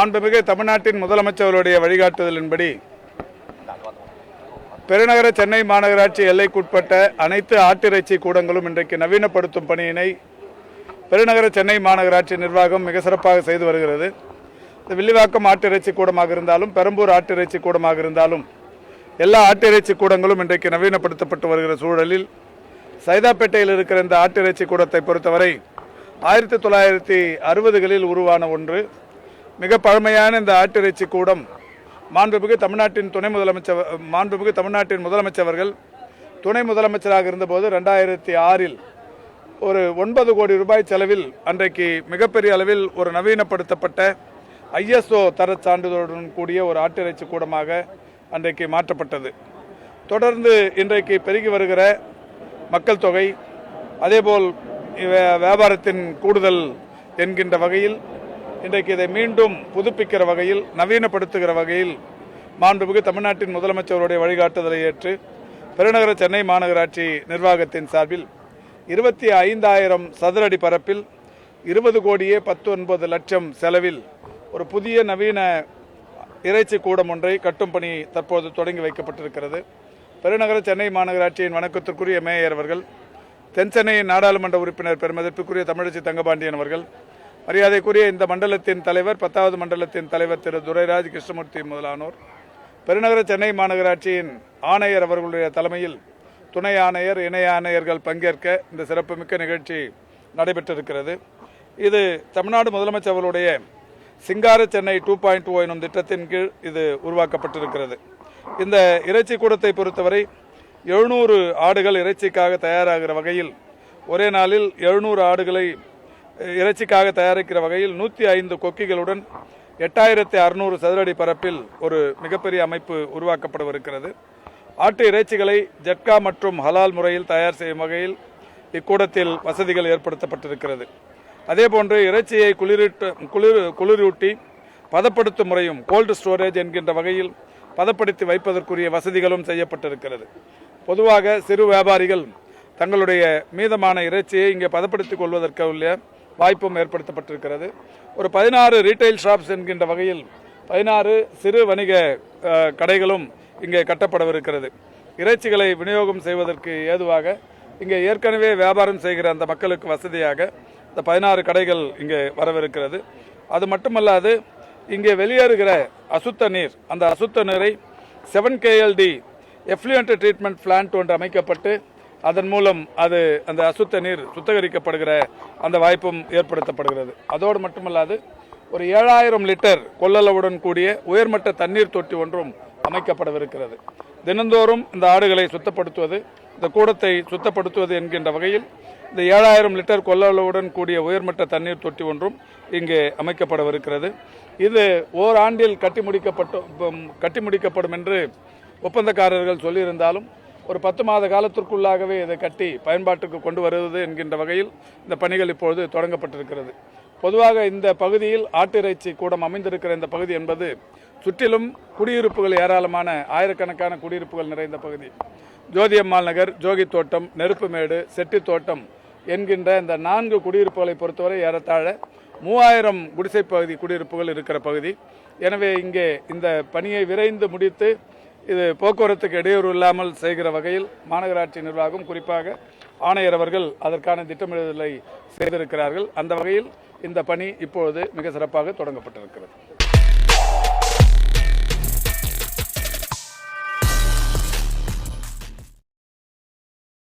மாண்புமிகு தமிழ்நாட்டின் முதலமைச்சர்களுடைய வழிகாட்டுதலின்படி பெருநகர சென்னை மாநகராட்சி எல்லைக்குட்பட்ட அனைத்து ஆட்டிறைச்சி கூடங்களும் இன்றைக்கு நவீனப்படுத்தும் பணியினை பெருநகர சென்னை மாநகராட்சி நிர்வாகம் மிக சிறப்பாக செய்து வருகிறது. வில்லிவாக்கம் ஆட்டிறைச்சி கூடமாக இருந்தாலும் பெரம்பூர் ஆட்டிறைச்சி கூடமாக இருந்தாலும் எல்லா ஆட்டிறைச்சி கூடங்களும் இன்றைக்கு நவீனப்படுத்தப்பட்டு வருகிற சூழலில் சைதாப்பேட்டையில் இருக்கிற இந்த ஆட்டிறைச்சி கூடத்தை பொறுத்தவரை 1960களில் உருவான ஒன்று. மிக பழமையான இந்த ஆட்டிறைச்சி கூடம் மாண்புமிகு தமிழ்நாட்டின் முதலமைச்சர்கள் துணை முதலமைச்சராக இருந்தபோது 2006இல் ஒரு 9 கோடி ரூபாய் செலவில் அன்றைக்கு மிகப்பெரிய அளவில் ஒரு நவீனப்படுத்தப்பட்ட ISO தர சான்றிதழுடன் கூடிய ஒரு ஆட்டிறைச்சி கூடமாக அன்றைக்கு மாற்றப்பட்டது. தொடர்ந்து இன்றைக்கு பெருகி வருகிற மக்கள் தொகை, அதேபோல் வியாபாரத்தின் கூடுதல் என்கின்ற வகையில் இன்றைக்கு இதை மீண்டும் புதுப்பிக்கிற வகையில் நவீனப்படுத்துகிற வகையில் மாண்புமிகு தமிழ்நாட்டின் முதலமைச்சருடைய வழிகாட்டுதலை ஏற்று பெருநகர சென்னை மாநகராட்சி நிர்வாகத்தின் சார்பில் 25,000 சதுர அடி பரப்பில் 20 கோடியே 19 லட்சம் செலவில் ஒரு புதிய நவீன இறைச்சி கூடம் ஒன்றை கட்டும் பணி தற்போது தொடங்கி வைக்கப்பட்டிருக்கிறது. பெருநகர சென்னை மாநகராட்சியின் வணக்கத்திற்குரிய மேயர் அவர்கள், தென்சென்னை நாடாளுமன்ற உறுப்பினர் பெருமதிப்புக்குரிய தமிழச்சி தங்கபாண்டியன் அவர்கள், மரியாதைக்குரிய இந்த மண்டலத்தின் தலைவர் 10வது மண்டலத்தின் தலைவர் திரு துரைராஜ் கிருஷ்ணமூர்த்தி முதலானோர், பெருநகர சென்னை மாநகராட்சியின் ஆணையர் அவர்களுடைய தலைமையில் துணை ஆணையர் இணை ஆணையர்கள் பங்கேற்க இந்த சிறப்புமிக்க நிகழ்ச்சி நடைபெற்றிருக்கிறது. இது தமிழ்நாடு முதலமைச்சர் அவர்களுடைய சிங்கார சென்னை 2.0 எனும் திட்டத்தின் கீழ் இது உருவாக்கப்பட்டிருக்கிறது. இந்த இறைச்சி கூடத்தை பொறுத்தவரை 700 ஆடுகள் இறைச்சிக்காக தயாராகிற வகையில் ஒரே நாளில் 700 ஆடுகளை இறைச்சிக்காக தயாரிக்கிற வகையில் 105 கொக்கிகளுடன் 8,600 சதுரடி பரப்பில் ஒரு மிகப்பெரிய அமைப்பு உருவாக்கப்படவிருக்கிறது. ஆட்டு இறைச்சிகளை ஜட்கா மற்றும் ஹலால் முறையில் தயார் செய்யும் வகையில் இக்கூடத்தில் வசதிகள் ஏற்படுத்தப்பட்டிருக்கிறது. அதேபோன்று இறைச்சியை குளிரூட்டி பதப்படுத்தும் முறையும் கோல்டு ஸ்டோரேஜ் என்கின்ற வகையில் பதப்படுத்தி வைப்பதற்குரிய வசதிகளும் செய்யப்பட்டிருக்கிறது. பொதுவாக சிறு வியாபாரிகள் தங்களுடைய மீதமான இறைச்சியை இங்கே பதப்படுத்திக் கொள்வதற்குள்ள வாய்ப்பும் ஏற்படுத்தப்பட்டிருக்கிறது. ஒரு 16 ரீட்டைல் ஷாப்ஸ் என்கின்ற வகையில் 16 சிறு வணிக கடைகளும் இங்கே கட்டப்படவிருக்கிறது. இறைச்சிகளை விநியோகம் செய்வதற்கு ஏதுவாக இங்கே ஏற்கனவே வியாபாரம் செய்கிற அந்த மக்களுக்கு வசதியாக இந்த 16 கடைகள் இங்கே வரவிருக்கிறது. அது மட்டுமல்லாது இங்கே வெளியேறுகிற அசுத்த நீர், அந்த அசுத்த நீரை 7KLD எஃப்ளூயன்ட் ட்ரீட்மெண்ட் பிளான்ட் ஒன்று அமைக்கப்பட்டு அதன் மூலம் அந்த அசுத்த நீர் சுத்திகரிக்கப்படுகிற அந்த வாய்ப்பும் ஏற்படுத்தப்படுகிறது. அதோடு மட்டுமல்லாது ஒரு 7,000 லிட்டர் கொள்ளளவுடன் கூடிய உயர்மட்ட தண்ணீர் தொட்டி ஒன்றும் அமைக்கப்படவிருக்கிறது. தினந்தோறும் இந்த ஆடுகளை சுத்தப்படுத்துவது, இந்த கூடத்தை சுத்தப்படுத்துவது என்கின்ற வகையில் இந்த 7,000 லிட்டர் கொள்ளளவுடன் கூடிய உயர்மட்ட தண்ணீர் தொட்டி ஒன்றும் இங்கே அமைக்கப்படவிருக்கிறது. இது ஓராண்டில் கட்டி முடிக்கப்படும் என்று ஒப்பந்தக்காரர்கள் சொல்லியிருந்தாலும் ஒரு 10 மாத காலத்திற்குள்ளாகவே இதை கட்டி பயன்பாட்டுக்கு கொண்டு வருவது என்கின்ற வகையில் இந்த பணிகள் இப்பொழுது தொடங்கப்பட்டிருக்கிறது. பொதுவாக இந்த பகுதியில் ஆட்டிறைச்சி கூடம் அமைந்திருக்கிற இந்த பகுதி என்பது சுற்றிலும் குடியிருப்புகள் ஏராளமான ஆயிரக்கணக்கான குடியிருப்புகள் நிறைந்த பகுதி. ஜோதியம்மாள் நகர், ஜோகி தோட்டம், நெருப்புமேடு, செட்டி தோட்டம் என்கின்ற இந்த 4 குடியிருப்புகளை பொறுத்தவரை ஏறத்தாழ 3000 குடிசை பகுதி குடியிருப்புகள் இருக்கிற பகுதி. எனவே இங்கே இந்த பணியை விரைந்து முடித்து இது போக்குவரத்துக்கு இடையூறு இல்லாமல் செய்கிற வகையில் மாநகராட்சி நிர்வாகம், குறிப்பாக ஆணையர் அவர்கள் அதற்கான திட்டமிடுதலை செய்திருக்கிறார்கள். அந்த வகையில் இந்த பணி இப்பொழுது மிக சிறப்பாக தொடங்கப்பட்டிருக்கிறது.